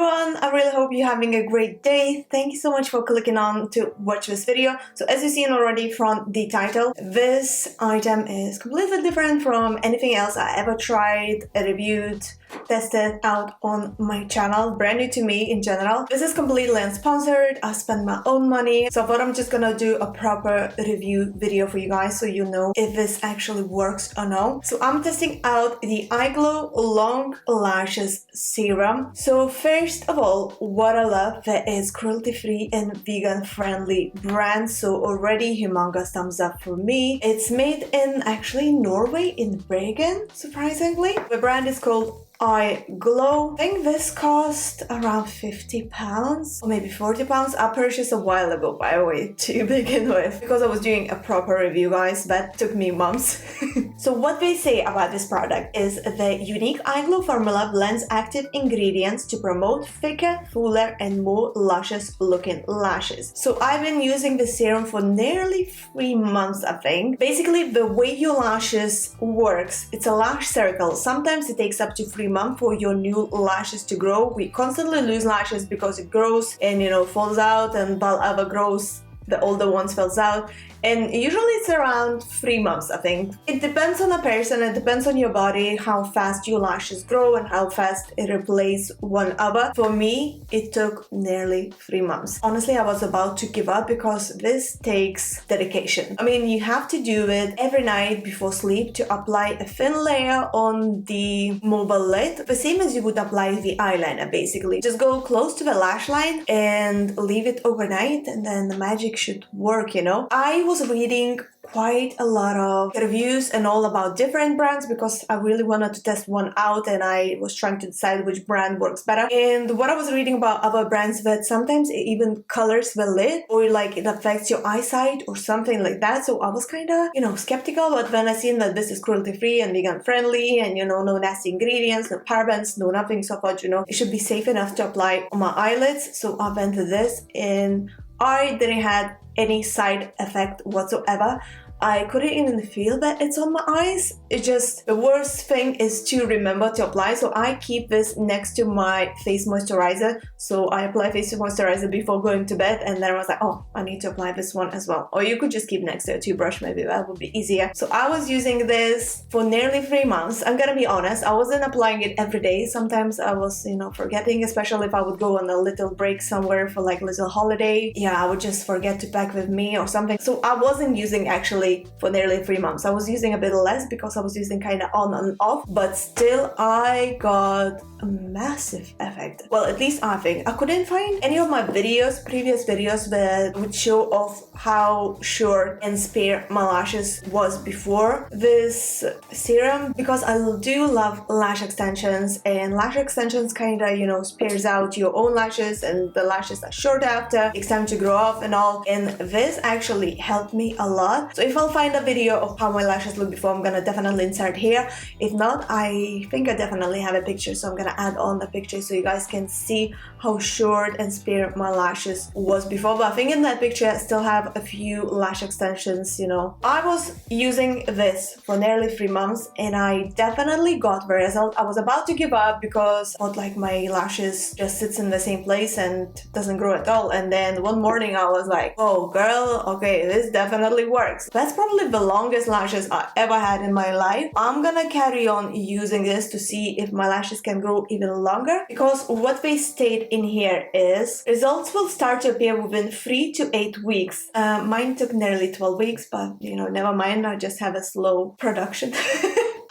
everyone, I really hope you're having a great day. Thank you so much for clicking on to watch this video. So as you've seen already from the title, this item is completely different from anything else I ever tried, reviewed, tested out on my channel. Brand new to me in general. This is completely unsponsored. I spent my own money, so I thought I'm just gonna do a proper review video for you guys so you know if this actually works or no. So I'm testing out the iGLOW Long Lashes Serum. So first of all, what I love, that is cruelty-free and vegan-friendly brand, so already humongous thumbs up for me. It's made in actually Norway, in Bergen, surprisingly. The brand is called iGLOW. I think this cost around £50 or maybe £40. I purchased a while ago, by the way, to begin with, because I was doing a proper review, guys. That took me months. So what they say about this product is the unique iGLOW formula blends active ingredients to promote thicker, fuller and more luscious looking lashes. So I've been using the serum for nearly 3 months, I think. Basically, the way your lashes works, it's a lash circle. Sometimes it takes up to 3 months for your new lashes to grow. We constantly lose lashes because it grows and, you know, falls out, and while other grows, the older ones falls out, and usually it's around 3 months, I think. It depends on a person, it depends on your body, how fast your lashes grow and how fast it replaces one other. For me, it took nearly 3 months. Honestly, I was about to give up because this takes dedication. I mean, you have to do it every night before sleep to apply a thin layer on the mobile lid, the same as you would apply the eyeliner, basically. Just go close to the lash line and leave it overnight, and then the magic should work, you know. I was reading quite a lot of reviews and all about different brands because I really wanted to test one out, and I was trying to decide which brand works better. And what I was reading about other brands, that sometimes it even colors the lid, or like it affects your eyesight or something like that. So I was kind of, you know, skeptical, but when I seen that this is cruelty free and vegan friendly and, you know, no nasty ingredients, no parabens, no nothing, so I thought, you know, it should be safe enough to apply on my eyelids. So I went to this and I didn't have any side effect whatsoever. I couldn't even feel that it's on my eyes. It's just, the worst thing is to remember to apply. So I keep this next to my face moisturizer. So I apply face moisturizer before going to bed, and then I was like, oh, I need to apply this one as well. Or you could just keep next to a toothbrush, maybe that would be easier. So I was using this for nearly 3 months. I'm gonna be honest, I wasn't applying it every day. Sometimes I was, you know, forgetting, especially if I would go on a little break somewhere for like a little holiday. Yeah, I would just forget to pack with me or something. So I wasn't using actually for nearly 3 months. I was using a bit less because I was using kind of on and off, but still I got a massive effect. Well, at least I think. I couldn't find any of my videos, previous videos, that would show off how short and spare my lashes was before this serum, because I do love lash extensions, and lash extensions kind of, you know, spares out your own lashes and the lashes are short after, takes time to grow off and all, and this actually helped me a lot. So if I'll find a video of how my lashes look before, I'm gonna definitely insert here. If not, I think I definitely have a picture, so I'm gonna add on the picture so you guys can see how short and spare my lashes was before. But I think in that picture I still have a few lash extensions, you know. I was using this for nearly 3 months and I definitely got the result. I was about to give up because I thought like my lashes just sits in the same place and doesn't grow at all, and then one morning I was like, oh girl, okay, this definitely works. That's probably the longest lashes I ever had in my life. I'm gonna carry on using this to see if my lashes can grow even longer, because what they state in here is results will start to appear within 3 to 8 weeks. Mine took nearly 12 weeks, but you know, never mind, I just have a slow production.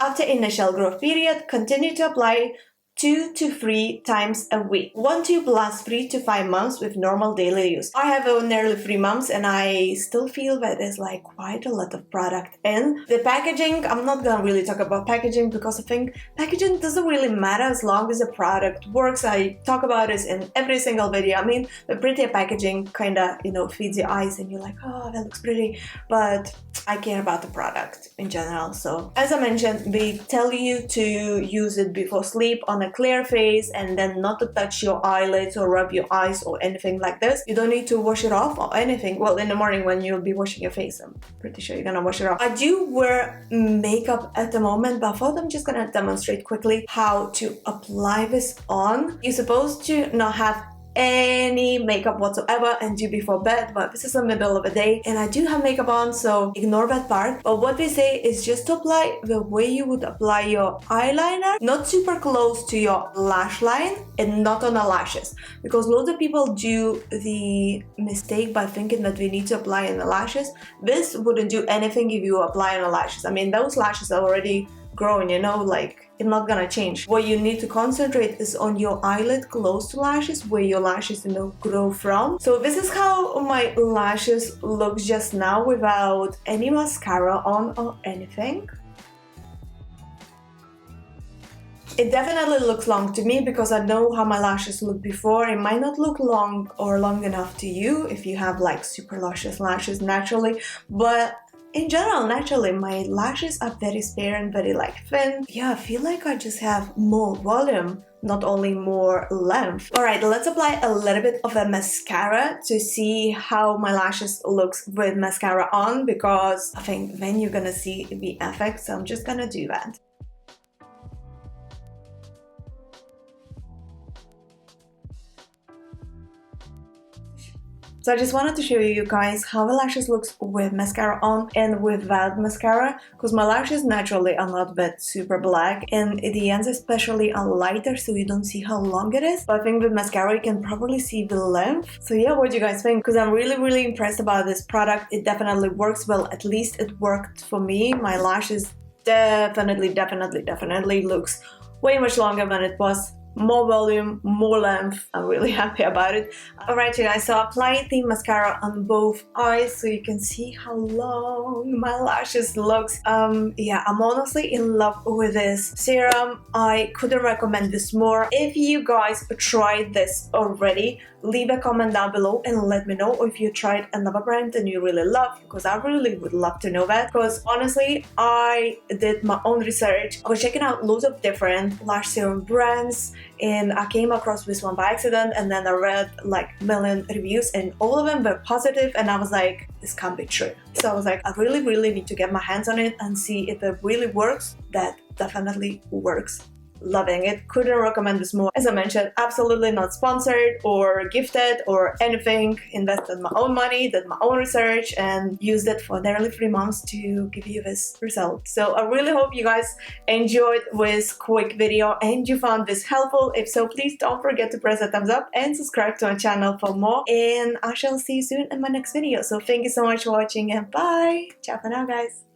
After initial growth period, continue to apply 2 to 3 times a week. One tube lasts 3 to 5 months with normal daily use. I have nearly 3 months and I still feel that there's like quite a lot of product in. The packaging, I'm not gonna really talk about packaging because I think packaging doesn't really matter as long as the product works. I talk about this in every single video. I mean, the prettier packaging kinda, you know, feeds your eyes and you're like, oh, that looks pretty, but I care about the product in general. So as I mentioned, they tell you to use it before sleep on a clear face and then not to touch your eyelids or rub your eyes or anything like this. You don't need to wash it off or anything. Well, in the morning when you'll be washing your face, I'm pretty sure you're gonna wash it off. I do wear makeup at the moment, but I thought I'm just gonna demonstrate quickly how to apply this on. You're supposed to not have any makeup whatsoever and do before bed, but this is the middle of the day and I do have makeup on, so ignore that part. But what they say is just to apply the way you would apply your eyeliner, not super close to your lash line and not on the lashes, because loads of people do the mistake by thinking that we need to apply in the lashes. This wouldn't do anything if you apply on the lashes. I mean, those lashes are already growing, you know, like it's not gonna change. What you need to concentrate is on your eyelid close to lashes, where your lashes, you know, grow from. So this is how my lashes look just now without any mascara on or anything. It definitely looks long to me because I know how my lashes look before. It might not look long or long enough to you if you have like super luscious lashes naturally, but in general, naturally, my lashes are very spare and very like thin. Yeah, I feel like I just have more volume, not only more length. Alright, let's apply a little bit of a mascara to see how my lashes looks with mascara on, because I think then you're gonna see the effect, so I'm just gonna do that. So I just wanted to show you guys how the lashes looks with mascara on and without mascara, because my lashes naturally are not that super black and the ends especially are lighter, so you don't see how long it is. But I think with mascara you can probably see the length. So yeah, what do you guys think? Because I'm really impressed about this product. It definitely works well, at least it worked for me. My lashes definitely looks way much longer than it was. More volume, more length. I'm really happy about it. Alright you guys, so I applied the mascara on both eyes so you can see how long my lashes looks. Yeah, I'm honestly in love with this serum. I couldn't recommend this more. If you guys tried this already, leave a comment down below and let me know if you tried another brand and you really love, because I really would love to know that. Because honestly, I did my own research. I was checking out loads of different lash serum brands and I came across this one by accident, and then I read like a million reviews and all of them were positive, and I was like, this can't be true. So I was like, I really need to get my hands on it and see if it really works. That definitely works. Loving it. Couldn't recommend this more. As I mentioned, absolutely not sponsored or gifted or anything. Invested my own money, did my own research, and used it for nearly 3 months to give you this result. So I really hope you guys enjoyed this quick video and you found this helpful. If so, please don't forget to press a thumbs up and subscribe to my channel for more. And I shall see you soon in my next video. So thank you so much for watching and bye. Ciao for now, guys.